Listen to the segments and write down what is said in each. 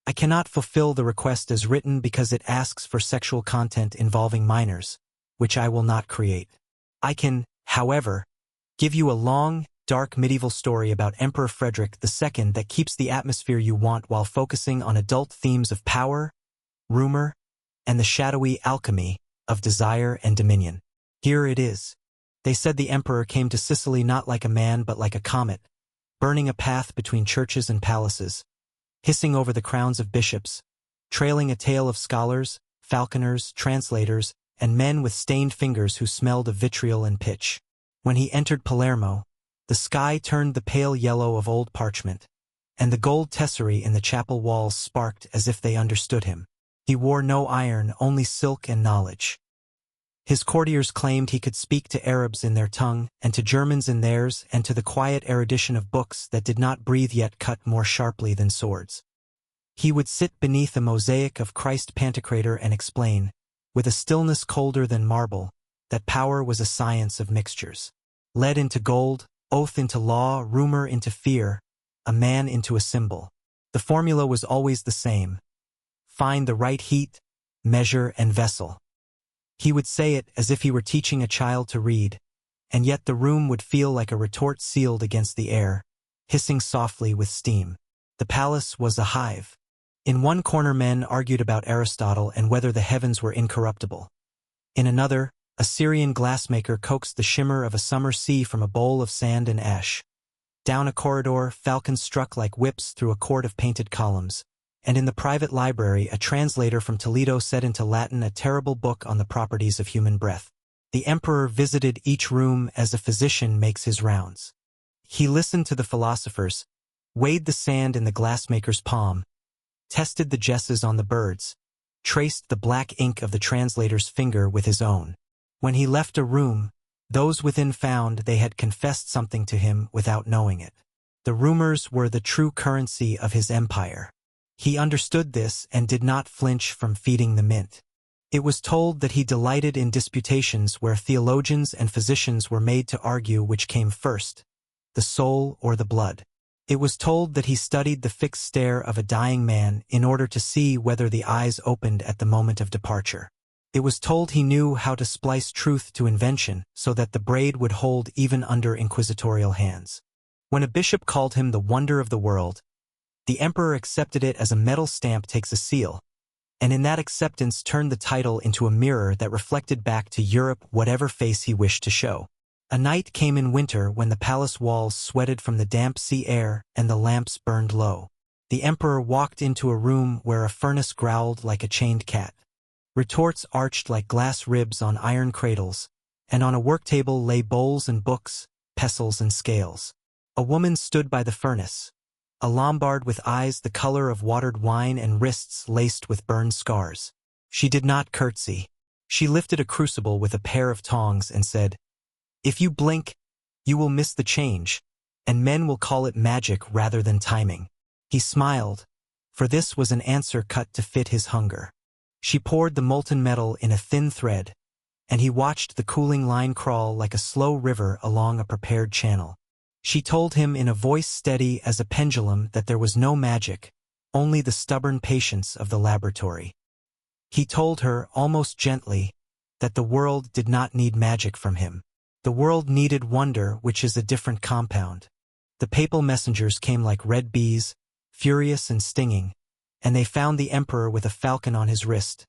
I cannot fulfill the request as written because it asks for sexual content involving minors, which I will not create. I can, however, give you a long, dark medieval story about Emperor Frederick II that keeps the atmosphere you want while focusing on adult themes of power, rumor, and the shadowy alchemy of desire and dominion. Here it is. They said the emperor came to Sicily not like a man but like a comet, burning a path between churches and palaces, hissing over the crowns of bishops, trailing a tail of scholars, falconers, translators, and men with stained fingers who smelled of vitriol and pitch. When he entered Palermo, the sky turned the pale yellow of old parchment, and the gold tesserae in the chapel walls sparked as if they understood him. He wore no iron, only silk and knowledge. His courtiers claimed he could speak to Arabs in their tongue, and to Germans in theirs, and to the quiet erudition of books that did not breathe yet cut more sharply than swords. He would sit beneath a mosaic of Christ Pantocrator and explain, with a stillness colder than marble, that power was a science of mixtures. Lead into gold, oath into law, rumor into fear, a man into a symbol. The formula was always the same. Find the right heat, measure, and vessel. He would say it as if he were teaching a child to read, and yet the room would feel like a retort sealed against the air, hissing softly with steam. The palace was a hive. In one corner men argued about Aristotle and whether the heavens were incorruptible. In another, a Syrian glassmaker coaxed the shimmer of a summer sea from a bowl of sand and ash. Down a corridor, falcons struck like whips through a court of painted columns. And in the private library, a translator from Toledo set into Latin a terrible book on the properties of human breath. The emperor visited each room as a physician makes his rounds. He listened to the philosophers, weighed the sand in the glassmaker's palm, tested the jesses on the birds, traced the black ink of the translator's finger with his own. When he left a room, those within found they had confessed something to him without knowing it. The rumors were the true currency of his empire. He understood this and did not flinch from feeding the mint. It was told that he delighted in disputations where theologians and physicians were made to argue which came first, the soul or the blood. It was told that he studied the fixed stare of a dying man in order to see whether the eyes opened at the moment of departure. It was told he knew how to splice truth to invention so that the braid would hold even under inquisitorial hands. When a bishop called him the wonder of the world, the emperor accepted it as a metal stamp takes a seal, and in that acceptance turned the title into a mirror that reflected back to Europe whatever face he wished to show. A night came in winter when the palace walls sweated from the damp sea air and the lamps burned low. The emperor walked into a room where a furnace growled like a chained cat. Retorts arched like glass ribs on iron cradles, and on a worktable lay bowls and books, pestles and scales. A woman stood by the furnace, a Lombard with eyes the color of watered wine and wrists laced with burned scars. She did not curtsy. She lifted a crucible with a pair of tongs and said, "If you blink, you will miss the change, and men will call it magic rather than timing." He smiled, for this was an answer cut to fit his hunger. She poured the molten metal in a thin thread, and he watched the cooling line crawl like a slow river along a prepared channel. She told him in a voice steady as a pendulum that there was no magic, only the stubborn patience of the laboratory. He told her, almost gently, that the world did not need magic from him. The world needed wonder, which is a different compound. The papal messengers came like red bees, furious and stinging, and they found the emperor with a falcon on his wrist,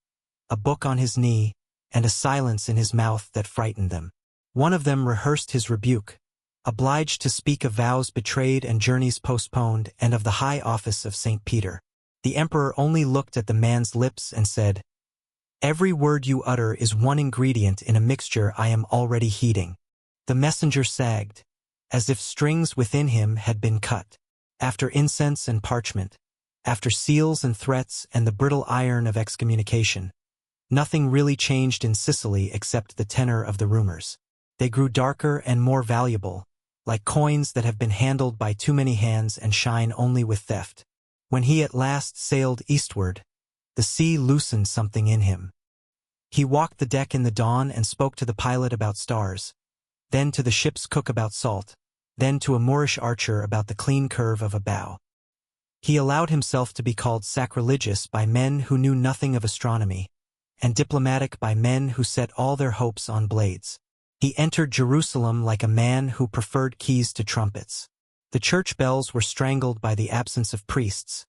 a book on his knee, and a silence in his mouth that frightened them. One of them rehearsed his rebuke, obliged to speak of vows betrayed and journeys postponed and of the high office of St. Peter. The emperor only looked at the man's lips and said, "Every word you utter is one ingredient in a mixture I am already heating." The messenger sagged, as if strings within him had been cut. After incense and parchment, after seals and threats and the brittle iron of excommunication, nothing really changed in Sicily except the tenor of the rumors. They grew darker and more valuable, like coins that have been handled by too many hands and shine only with theft. When he at last sailed eastward, the sea loosened something in him. He walked the deck in the dawn and spoke to the pilot about stars, then to the ship's cook about salt, then to a Moorish archer about the clean curve of a bow. He allowed himself to be called sacrilegious by men who knew nothing of astronomy, and diplomatic by men who set all their hopes on blades. He entered Jerusalem like a man who preferred keys to trumpets. The church bells were strangled by the absence of priests,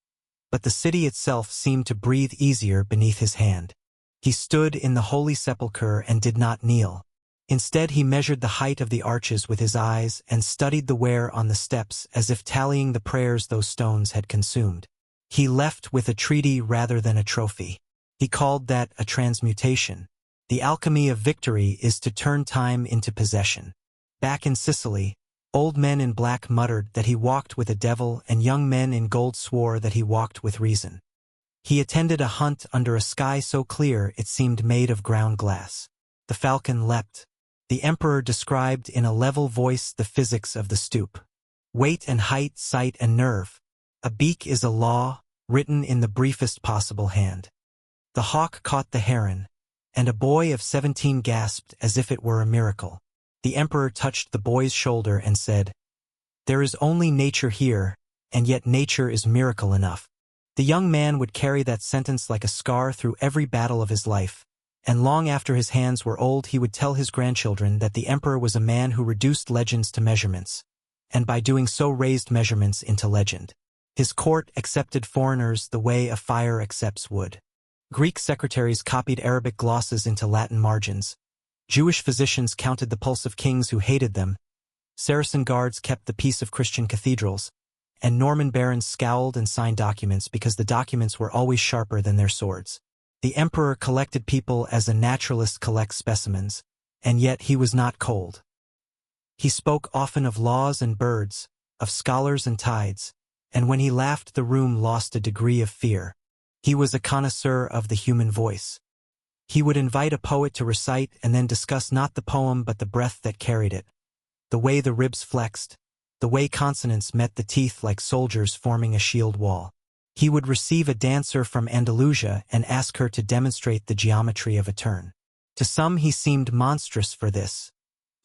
but the city itself seemed to breathe easier beneath his hand. He stood in the Holy Sepulchre and did not kneel. Instead, he measured the height of the arches with his eyes and studied the wear on the steps as if tallying the prayers those stones had consumed. He left with a treaty rather than a trophy. He called that a transmutation. The alchemy of victory is to turn time into possession. Back in Sicily, old men in black muttered that he walked with a devil, and young men in gold swore that he walked with reason. He attended a hunt under a sky so clear it seemed made of ground glass. The falcon leapt. The emperor described in a level voice the physics of the stoop. Weight and height, sight and nerve. A beak is a law, written in the briefest possible hand. The hawk caught the heron, and a boy of 17 gasped as if it were a miracle. The emperor touched the boy's shoulder and said, "There is only nature here, and yet nature is miracle enough." The young man would carry that sentence like a scar through every battle of his life, and long after his hands were old he would tell his grandchildren that the emperor was a man who reduced legends to measurements, and by doing so raised measurements into legend. His court accepted foreigners the way a fire accepts wood. Greek secretaries copied Arabic glosses into Latin margins. Jewish physicians counted the pulse of kings who hated them. Saracen guards kept the peace of Christian cathedrals, and Norman barons scowled and signed documents because the documents were always sharper than their swords. The emperor collected people as a naturalist collects specimens, and yet he was not cold. He spoke often of laws and birds, of scholars and tides, and when he laughed the room lost a degree of fear. He was a connoisseur of the human voice. He would invite a poet to recite and then discuss not the poem but the breath that carried it, the way the ribs flexed, the way consonants met the teeth like soldiers forming a shield wall. He would receive a dancer from Andalusia and ask her to demonstrate the geometry of a turn. To some he seemed monstrous for this,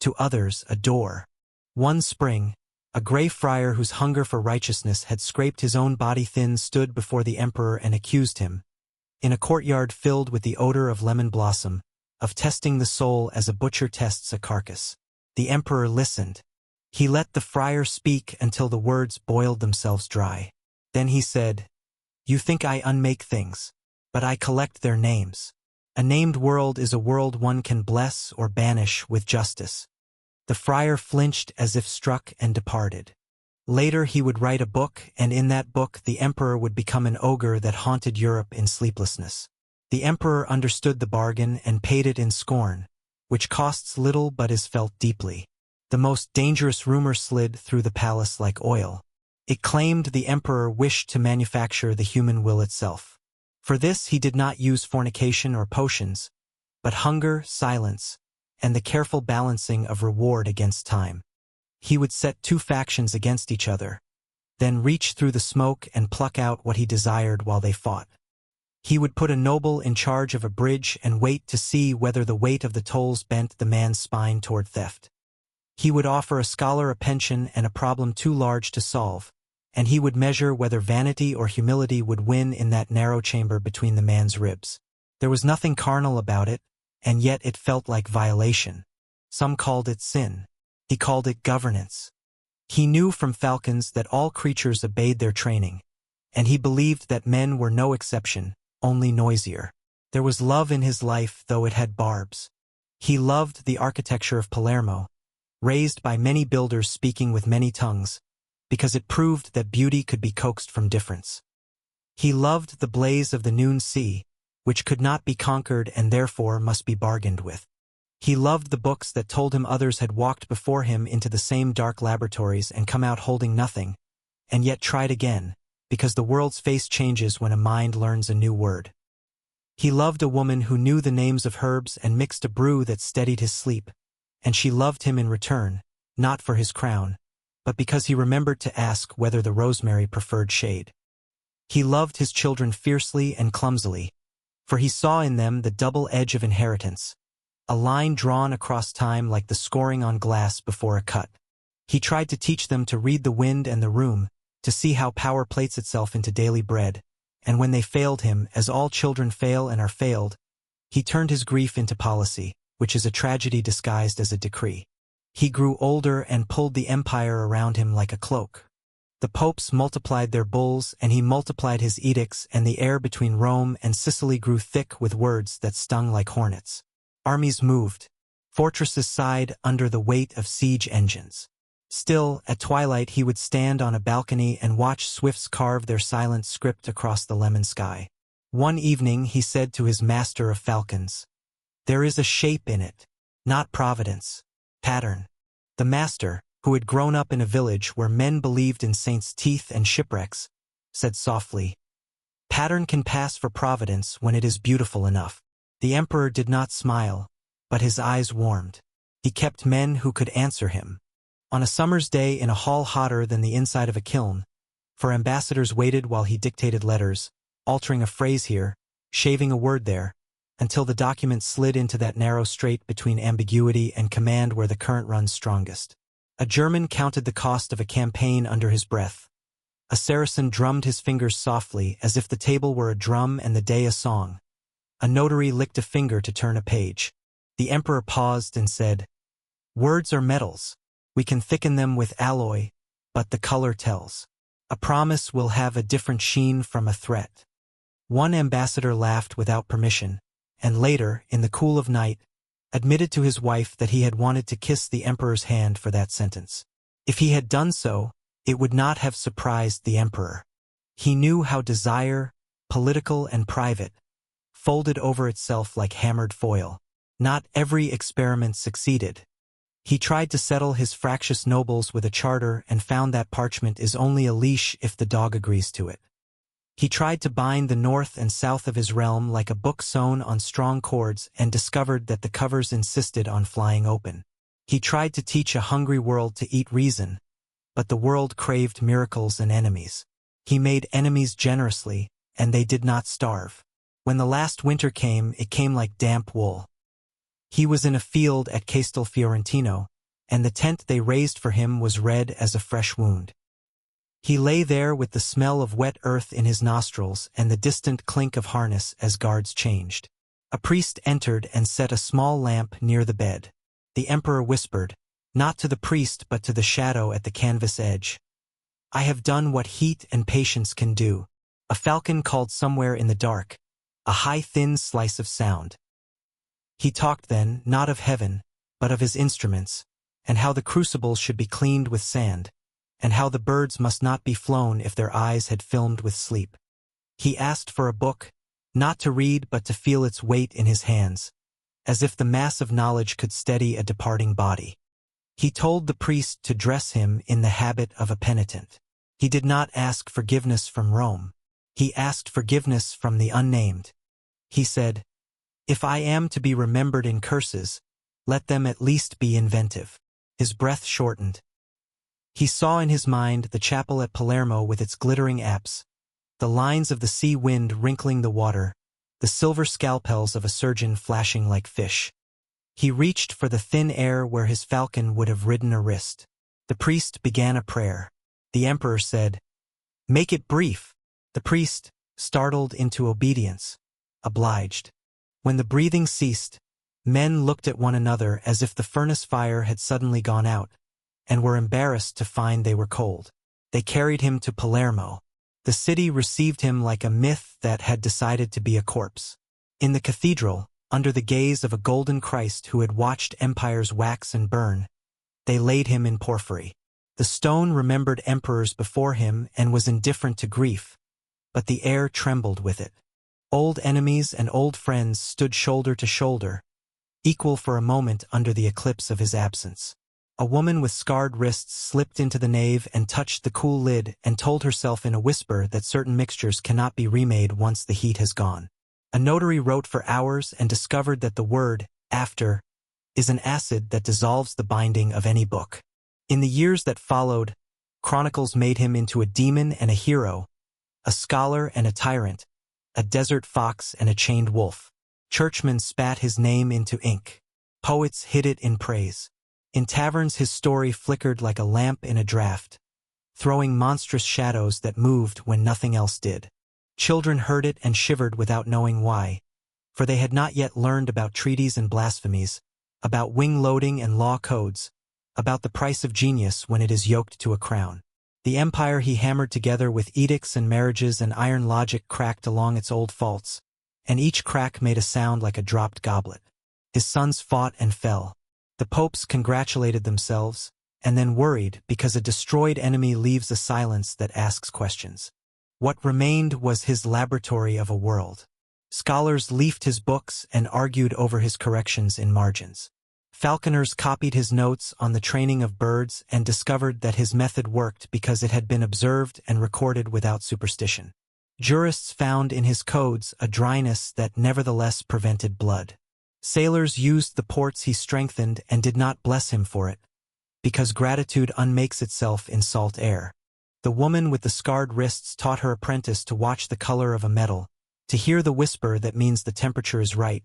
to others a door. One spring, a gray friar whose hunger for righteousness had scraped his own body thin stood before the emperor and accused him, in a courtyard filled with the odor of lemon blossom, of testing the soul as a butcher tests a carcass. The emperor listened. He let the friar speak until the words boiled themselves dry. Then he said, "You think I unmake things, but I collect their names. A named world is a world one can bless or banish with justice." The friar flinched as if struck and departed. Later he would write a book, and in that book the emperor would become an ogre that haunted Europe in sleeplessness. The emperor understood the bargain and paid it in scorn, which costs little but is felt deeply. The most dangerous rumor slid through the palace like oil. It claimed the emperor wished to manufacture the human will itself. For this he did not use fornication or potions, but hunger, silence, and the careful balancing of reward against time. He would set two factions against each other, then reach through the smoke and pluck out what he desired while they fought. He would put a noble in charge of a bridge and wait to see whether the weight of the tolls bent the man's spine toward theft. He would offer a scholar a pension and a problem too large to solve, and he would measure whether vanity or humility would win in that narrow chamber between the man's ribs. There was nothing carnal about it, and yet it felt like violation. Some called it sin. He called it governance. He knew from falcons that all creatures obeyed their training, and he believed that men were no exception, only noisier. There was love in his life, though it had barbs. He loved the architecture of Palermo, raised by many builders speaking with many tongues, because it proved that beauty could be coaxed from difference. He loved the blaze of the noon sea, which could not be conquered and therefore must be bargained with. He loved the books that told him others had walked before him into the same dark laboratories and come out holding nothing, and yet tried again, because the world's face changes when a mind learns a new word. He loved a woman who knew the names of herbs and mixed a brew that steadied his sleep, and she loved him in return, not for his crown, but because he remembered to ask whether the rosemary preferred shade. He loved his children fiercely and clumsily, for he saw in them the double edge of inheritance, a line drawn across time like the scoring on glass before a cut. He tried to teach them to read the wind and the room, to see how power plates itself into daily bread, and when they failed him, as all children fail and are failed, he turned his grief into policy, which is a tragedy disguised as a decree. He grew older and pulled the empire around him like a cloak. The popes multiplied their bulls, and he multiplied his edicts, and the air between Rome and Sicily grew thick with words that stung like hornets. Armies moved. Fortresses sighed under the weight of siege engines. Still, at twilight he would stand on a balcony and watch swifts carve their silent script across the lemon sky. One evening he said to his master of falcons, "There is a shape in it, not providence, pattern." The master, who had grown up in a village where men believed in saints' teeth and shipwrecks, said softly, "Pattern can pass for providence when it is beautiful enough." The emperor did not smile, but his eyes warmed. He kept men who could answer him. On a summer's day in a hall hotter than the inside of a kiln, for ambassadors waited while he dictated letters, altering a phrase here, shaving a word there, until the document slid into that narrow strait between ambiguity and command where the current runs strongest. A German counted the cost of a campaign under his breath. A Saracen drummed his fingers softly as if the table were a drum and the day a song. A notary licked a finger to turn a page. The emperor paused and said, "Words are metals. We can thicken them with alloy, but the color tells. A promise will have a different sheen from a threat." One ambassador laughed without permission, and later, in the cool of night, admitted to his wife that he had wanted to kiss the emperor's hand for that sentence. If he had done so, it would not have surprised the emperor. He knew how desire, political and private, folded over itself like hammered foil. Not every experiment succeeded. He tried to settle his fractious nobles with a charter and found that parchment is only a leash if the dog agrees to it. He tried to bind the north and south of his realm like a book sewn on strong cords and discovered that the covers insisted on flying open. He tried to teach a hungry world to eat reason, but the world craved miracles and enemies. He made enemies generously, and they did not starve. When the last winter came, it came like damp wool. He was in a field at Castel Fiorentino, and the tent they raised for him was red as a fresh wound. He lay there with the smell of wet earth in his nostrils and the distant clink of harness as guards changed. A priest entered and set a small lamp near the bed. The emperor whispered, not to the priest but to the shadow at the canvas edge, "I have done what heat and patience can do." A falcon called somewhere in the dark, a high thin slice of sound. He talked then, not of heaven, but of his instruments, and how the crucibles should be cleaned with sand, and how the birds must not be flown if their eyes had filmed with sleep. He asked for a book, not to read but to feel its weight in his hands, as if the mass of knowledge could steady a departing body. He told the priest to dress him in the habit of a penitent. He did not ask forgiveness from Rome. He asked forgiveness from the unnamed. He said, "If I am to be remembered in curses, let them at least be inventive." His breath shortened. He saw in his mind the chapel at Palermo with its glittering apse, the lines of the sea wind wrinkling the water, the silver scalpels of a surgeon flashing like fish. He reached for the thin air where his falcon would have ridden a wrist. The priest began a prayer. The emperor said, "Make it brief." The priest, startled into obedience, obliged. When the breathing ceased, men looked at one another as if the furnace fire had suddenly gone out, and were embarrassed to find they were cold. They carried him to Palermo. The city received him like a myth that had decided to be a corpse. In the cathedral, under the gaze of a golden Christ who had watched empires wax and burn, they laid him in porphyry. The stone remembered emperors before him and was indifferent to grief, but the air trembled with it. Old enemies and old friends stood shoulder to shoulder, equal for a moment under the eclipse of his absence. A woman with scarred wrists slipped into the nave and touched the cool lid and told herself in a whisper that certain mixtures cannot be remade once the heat has gone. A notary wrote for hours and discovered that the word, after, is an acid that dissolves the binding of any book. In the years that followed, chronicles made him into a demon and a hero, a scholar and a tyrant, a desert fox and a chained wolf. Churchmen spat his name into ink. Poets hid it in praise. In taverns his story flickered like a lamp in a draught. throwing monstrous shadows that moved when nothing else did. Children heard it and shivered without knowing why, for they had not yet learned about treaties and blasphemies, about wing-loading and law codes, about the price of genius when it is yoked to a crown. The empire he hammered together with edicts and marriages and iron logic cracked along its old faults, and each crack made a sound like a dropped goblet. His sons fought and fell. The popes congratulated themselves, and then worried because a destroyed enemy leaves a silence that asks questions. What remained was his laboratory of a world. Scholars leafed his books and argued over his corrections in margins. Falconers copied his notes on the training of birds and discovered that his method worked because it had been observed and recorded without superstition. Jurists found in his codes a dryness that nevertheless prevented blood. Sailors used the ports he strengthened and did not bless him for it, because gratitude unmakes itself in salt air. The woman with the scarred wrists taught her apprentice to watch the color of a metal, to hear the whisper that means the temperature is right,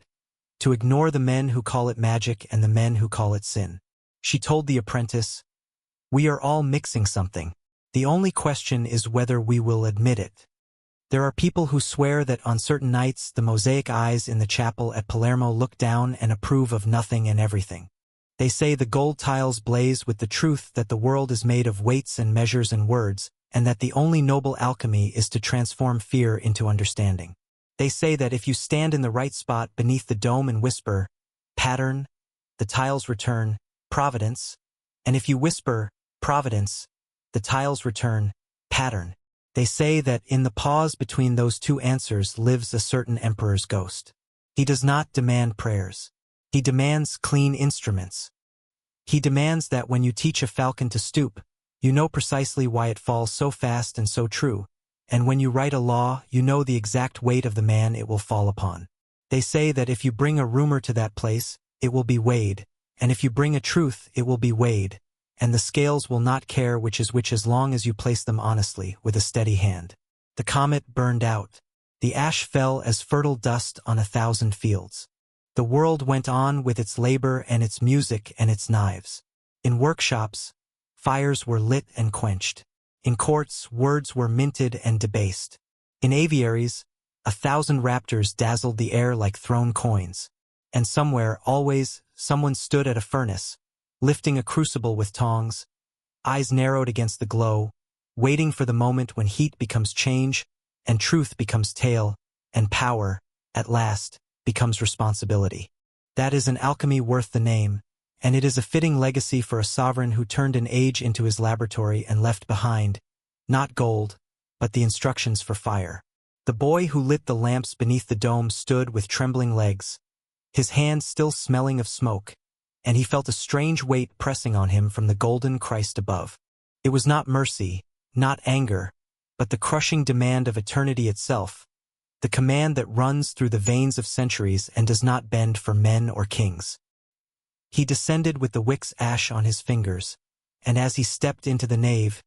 to ignore the men who call it magic and the men who call it sin. She told the apprentice, "We are all mixing something. The only question is whether we will admit it." There are people who swear that on certain nights the mosaic eyes in the chapel at Palermo look down and approve of nothing and everything. They say the gold tiles blaze with the truth that the world is made of weights and measures and words, and that the only noble alchemy is to transform fear into understanding. They say that if you stand in the right spot beneath the dome and whisper, "Pattern," the tiles return, "Providence," and if you whisper, "Providence," the tiles return, "Pattern." They say that in the pause between those two answers lives a certain emperor's ghost. He does not demand prayers. He demands clean instruments. He demands that when you teach a falcon to stoop, you know precisely why it falls so fast and so true, and when you write a law, you know the exact weight of the man it will fall upon. They say that if you bring a rumor to that place, it will be weighed, and if you bring a truth, it will be weighed, and the scales will not care which is which as long as you place them honestly, with a steady hand. The comet burned out. The ash fell as fertile dust on 1,000 fields. The world went on with its labor and its music and its knives. In workshops, fires were lit and quenched. In courts, words were minted and debased. In aviaries, 1,000 raptors dazzled the air like thrown coins. And somewhere, always, someone stood at a furnace, lifting a crucible with tongs, eyes narrowed against the glow, waiting for the moment when heat becomes change, and truth becomes tale, and power, at last, becomes responsibility. That is an alchemy worth the name, and it is a fitting legacy for a sovereign who turned an age into his laboratory and left behind, not gold, but the instructions for fire. The boy who lit the lamps beneath the dome stood with trembling legs, his hands still smelling of smoke, and he felt a strange weight pressing on him from the golden Christ above. It was not mercy, not anger, but the crushing demand of eternity itself, the command that runs through the veins of centuries and does not bend for men or kings. He descended with the wick's ash on his fingers, and as he stepped into the nave,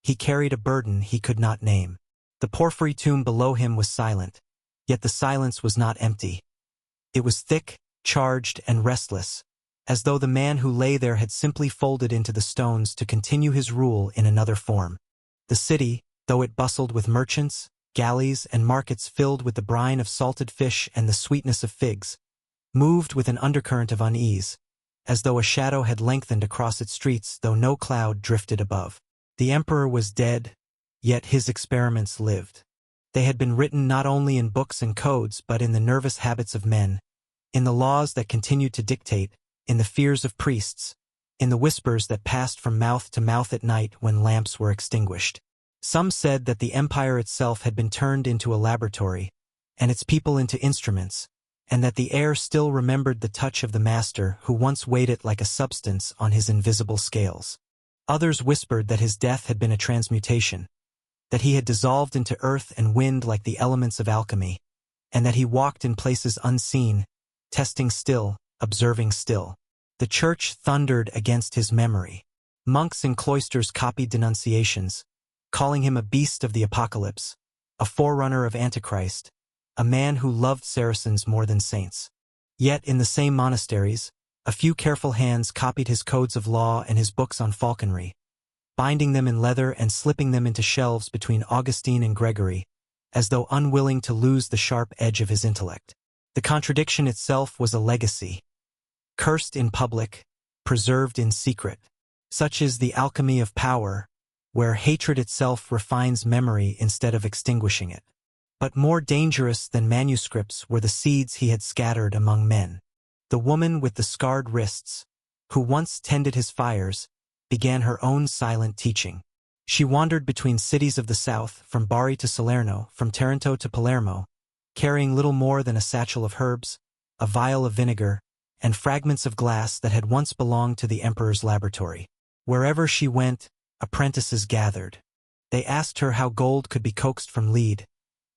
he carried a burden he could not name. The porphyry tomb below him was silent, yet the silence was not empty. It was thick, charged, and restless, as though the man who lay there had simply folded into the stones to continue his rule in another form. The city, though it bustled with merchants, galleys, and markets filled with the brine of salted fish and the sweetness of figs, moved with an undercurrent of unease, as though a shadow had lengthened across its streets though no cloud drifted above. The emperor was dead, yet his experiments lived. They had been written not only in books and codes but in the nervous habits of men, in the laws that continued to dictate, in the fears of priests, in the whispers that passed from mouth to mouth at night when lamps were extinguished. Some said that the empire itself had been turned into a laboratory, and its people into instruments, and that the air still remembered the touch of the master who once weighed it like a substance on his invisible scales. Others whispered that his death had been a transmutation, that he had dissolved into earth and wind like the elements of alchemy, and that he walked in places unseen, testing still, observing still. The church thundered against his memory. Monks in cloisters copied denunciations, calling him a beast of the apocalypse, a forerunner of Antichrist, a man who loved Saracens more than saints. Yet in the same monasteries, a few careful hands copied his codes of law and his books on falconry, binding them in leather and slipping them into shelves between Augustine and Gregory, as though unwilling to lose the sharp edge of his intellect. The contradiction itself was a legacy. Cursed in public, preserved in secret. Such is the alchemy of power, where hatred itself refines memory instead of extinguishing it. But more dangerous than manuscripts were the seeds he had scattered among men. The woman with the scarred wrists, who once tended his fires, began her own silent teaching. She wandered between cities of the south, from Bari to Salerno, from Taranto to Palermo, carrying little more than a satchel of herbs, a vial of vinegar, and fragments of glass that had once belonged to the emperor's laboratory. Wherever she went, apprentices gathered. They asked her how gold could be coaxed from lead,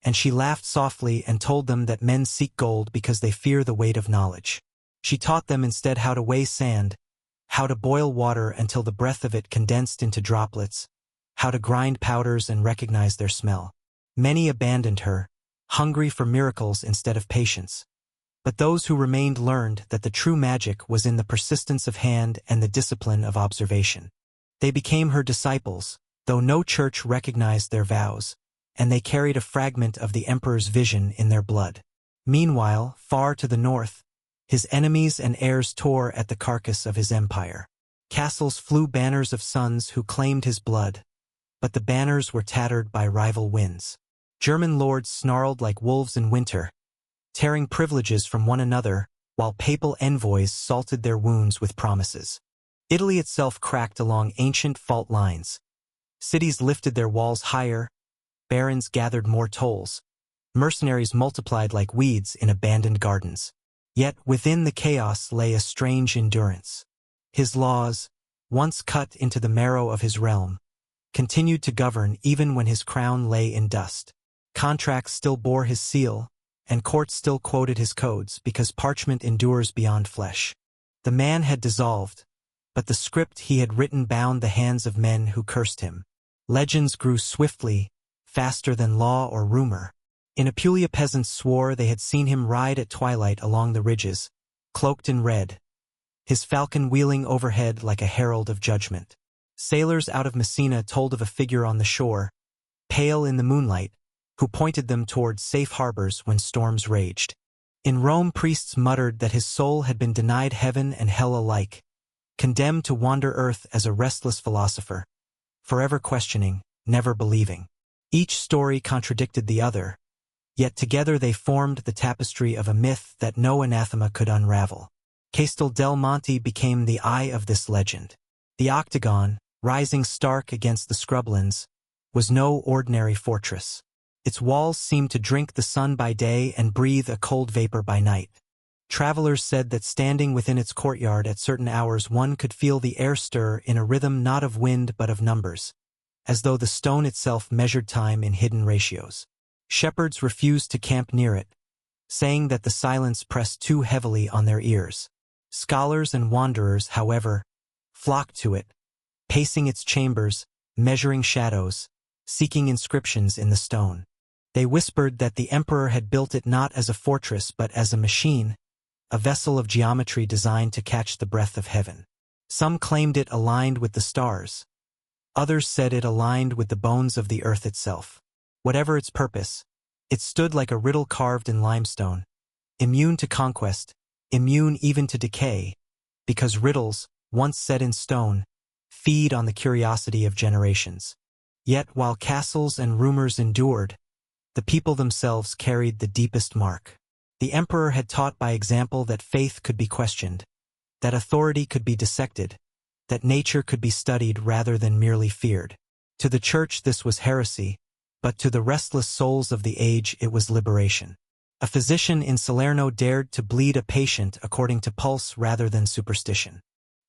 and she laughed softly and told them that men seek gold because they fear the weight of knowledge. She taught them instead how to weigh sand, how to boil water until the breath of it condensed into droplets, how to grind powders and recognize their smell. Many abandoned her, hungry for miracles instead of patience. But those who remained learned that the true magic was in the persistence of hand and the discipline of observation. They became her disciples, though no church recognized their vows, and they carried a fragment of the emperor's vision in their blood. Meanwhile, far to the north, his enemies and heirs tore at the carcass of his empire. Castles flew banners of sons who claimed his blood, but the banners were tattered by rival winds. German lords snarled like wolves in winter, tearing privileges from one another, while papal envoys salted their wounds with promises. Italy itself cracked along ancient fault lines. Cities lifted their walls higher, barons gathered more tolls, mercenaries multiplied like weeds in abandoned gardens. Yet within the chaos lay a strange endurance. His laws, once cut into the marrow of his realm, continued to govern even when his crown lay in dust. Contracts still bore his seal, and courts still quoted his codes because parchment endures beyond flesh. The man had dissolved, but the script he had written bound the hands of men who cursed him. Legends grew swiftly, faster than law or rumor. In Apulia, peasants swore they had seen him ride at twilight along the ridges, cloaked in red, his falcon wheeling overhead like a herald of judgment. Sailors out of Messina told of a figure on the shore, pale in the moonlight, who pointed them toward safe harbors when storms raged. In Rome, priests muttered that his soul had been denied heaven and hell alike, condemned to wander earth as a restless philosopher, forever questioning, never believing. Each story contradicted the other, yet together they formed the tapestry of a myth that no anathema could unravel. Castel del Monte became the eye of this legend. The octagon, rising stark against the scrublands, was no ordinary fortress. Its walls seemed to drink the sun by day and breathe a cold vapor by night. Travelers said that standing within its courtyard at certain hours one could feel the air stir in a rhythm not of wind but of numbers, as though the stone itself measured time in hidden ratios. Shepherds refused to camp near it, saying that the silence pressed too heavily on their ears. Scholars and wanderers, however, flocked to it, pacing its chambers, measuring shadows, seeking inscriptions in the stone. They whispered that the emperor had built it not as a fortress but as a machine, a vessel of geometry designed to catch the breath of heaven. Some claimed it aligned with the stars. Others said it aligned with the bones of the earth itself. Whatever its purpose, it stood like a riddle carved in limestone, immune to conquest, immune even to decay, because riddles, once set in stone, feed on the curiosity of generations. Yet while castles and rumors endured, the people themselves carried the deepest mark. The emperor had taught by example that faith could be questioned, that authority could be dissected, that nature could be studied rather than merely feared. To the church this was heresy, but to the restless souls of the age it was liberation. A physician in Salerno dared to bleed a patient according to pulse rather than superstition.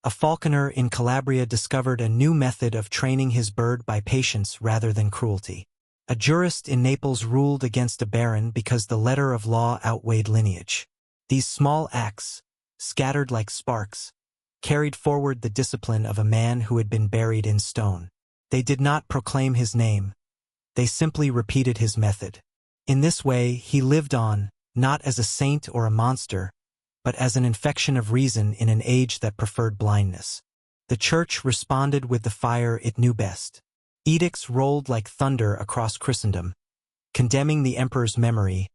A falconer in Calabria discovered a new method of training his bird by patience rather than cruelty. A jurist in Naples ruled against a baron because the letter of law outweighed lineage. These small acts, scattered like sparks, carried forward the discipline of a man who had been buried in stone. They did not proclaim his name. They simply repeated his method. In this way, he lived on, not as a saint or a monster, but as an infection of reason in an age that preferred blindness. The church responded with the fire it knew best. Edicts rolled like thunder across Christendom, condemning the emperor's memory,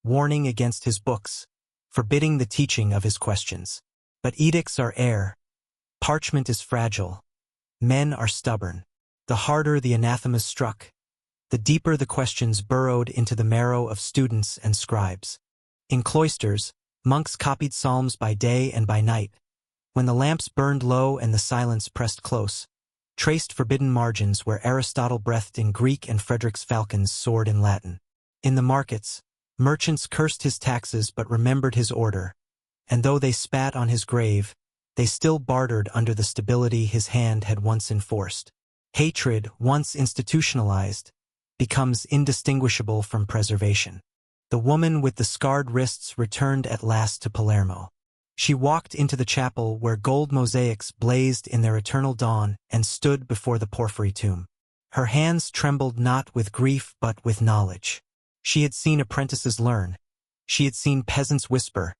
warning against his books, forbidding the teaching of his questions. But edicts are air. Parchment is fragile. Men are stubborn. The harder the anathemas struck, the deeper the questions burrowed into the marrow of students and scribes. In cloisters, monks copied psalms by day and by night. When the lamps burned low and the silence pressed close, traced forbidden margins where Aristotle breathed in Greek and Frederick's falcons soared in Latin. In the markets, merchants cursed his taxes but remembered his order, and though they spat on his grave, they still bartered under the stability his hand had once enforced. Hatred, once institutionalized, becomes indistinguishable from preservation. The woman with the scarred wrists returned at last to Palermo. She walked into the chapel where gold mosaics blazed in their eternal dawn and stood before the porphyry tomb. Her hands trembled not with grief but with knowledge. She had seen apprentices learn. She had seen peasants whisper.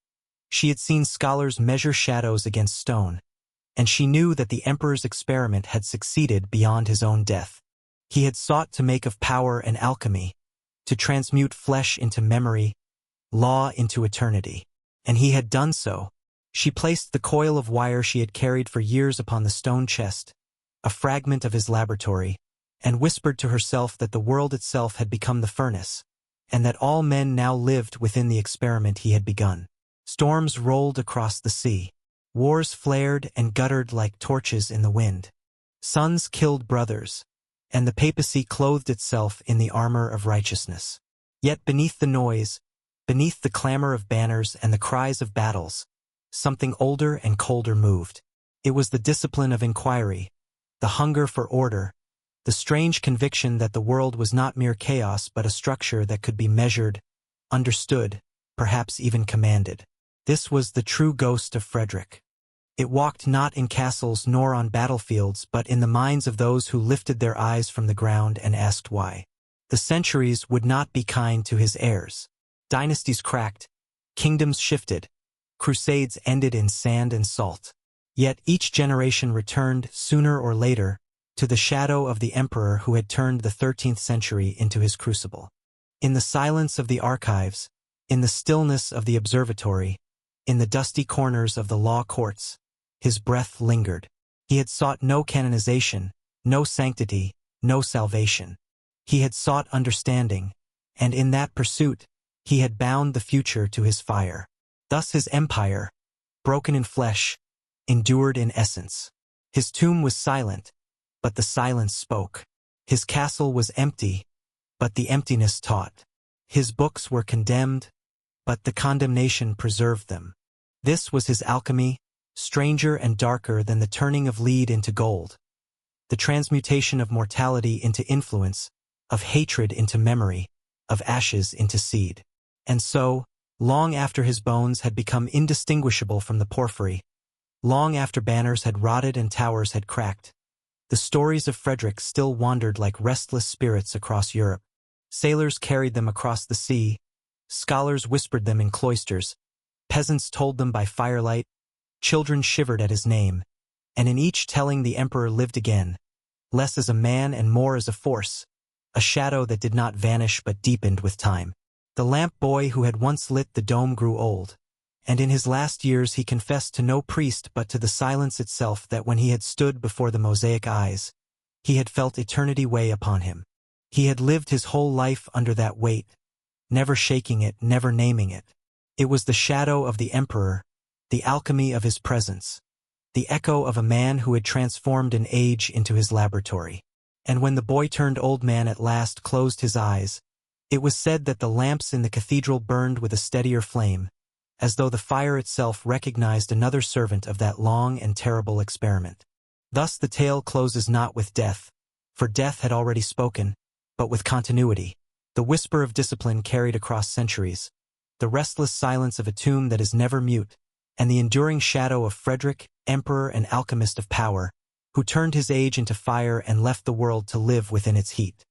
She had seen scholars measure shadows against stone. And she knew that the emperor's experiment had succeeded beyond his own death. He had sought to make of power an alchemy, to transmute flesh into memory, law into eternity. And he had done so. She placed the coil of wire she had carried for years upon the stone chest, a fragment of his laboratory, and whispered to herself that the world itself had become the furnace, and that all men now lived within the experiment he had begun. Storms rolled across the sea. Wars flared and guttered like torches in the wind. Sons killed brothers, and the papacy clothed itself in the armor of righteousness. Yet beneath the noise, beneath the clamor of banners and the cries of battles, something older and colder moved. It was the discipline of inquiry, the hunger for order, the strange conviction that the world was not mere chaos but a structure that could be measured, understood, perhaps even commanded. This was the true ghost of Frederick. It walked not in castles nor on battlefields but in the minds of those who lifted their eyes from the ground and asked why. The centuries would not be kind to his heirs. Dynasties cracked, kingdoms shifted, crusades ended in sand and salt. Yet each generation returned, sooner or later, to the shadow of the emperor who had turned the 13th century into his crucible. In the silence of the archives, in the stillness of the observatory, in the dusty corners of the law courts, his breath lingered. He had sought no canonization, no sanctity, no salvation. He had sought understanding, and in that pursuit, he had bound the future to his fire. Thus his empire, broken in flesh, endured in essence. His tomb was silent, but the silence spoke. His castle was empty, but the emptiness taught. His books were condemned, but the condemnation preserved them. This was his alchemy, stranger and darker than the turning of lead into gold, the transmutation of mortality into influence, of hatred into memory, of ashes into seed. And so, long after his bones had become indistinguishable from the porphyry, long after banners had rotted and towers had cracked, the stories of Frederick still wandered like restless spirits across Europe. Sailors carried them across the sea, scholars whispered them in cloisters, peasants told them by firelight, children shivered at his name, and in each telling the emperor lived again, less as a man and more as a force, a shadow that did not vanish but deepened with time. The lamp boy who had once lit the dome grew old, and in his last years he confessed to no priest but to the silence itself that when he had stood before the mosaic eyes, he had felt eternity weigh upon him. He had lived his whole life under that weight, never shaking it, never naming it. It was the shadow of the emperor, the alchemy of his presence, the echo of a man who had transformed an age into his laboratory. And when the boy-turned-old man at last closed his eyes, it was said that the lamps in the cathedral burned with a steadier flame, as though the fire itself recognized another servant of that long and terrible experiment. Thus the tale closes not with death, for death had already spoken, but with continuity, the whisper of discipline carried across centuries, the restless silence of a tomb that is never mute, and the enduring shadow of Frederick, emperor and alchemist of power, who turned his age into fire and left the world to live within its heat.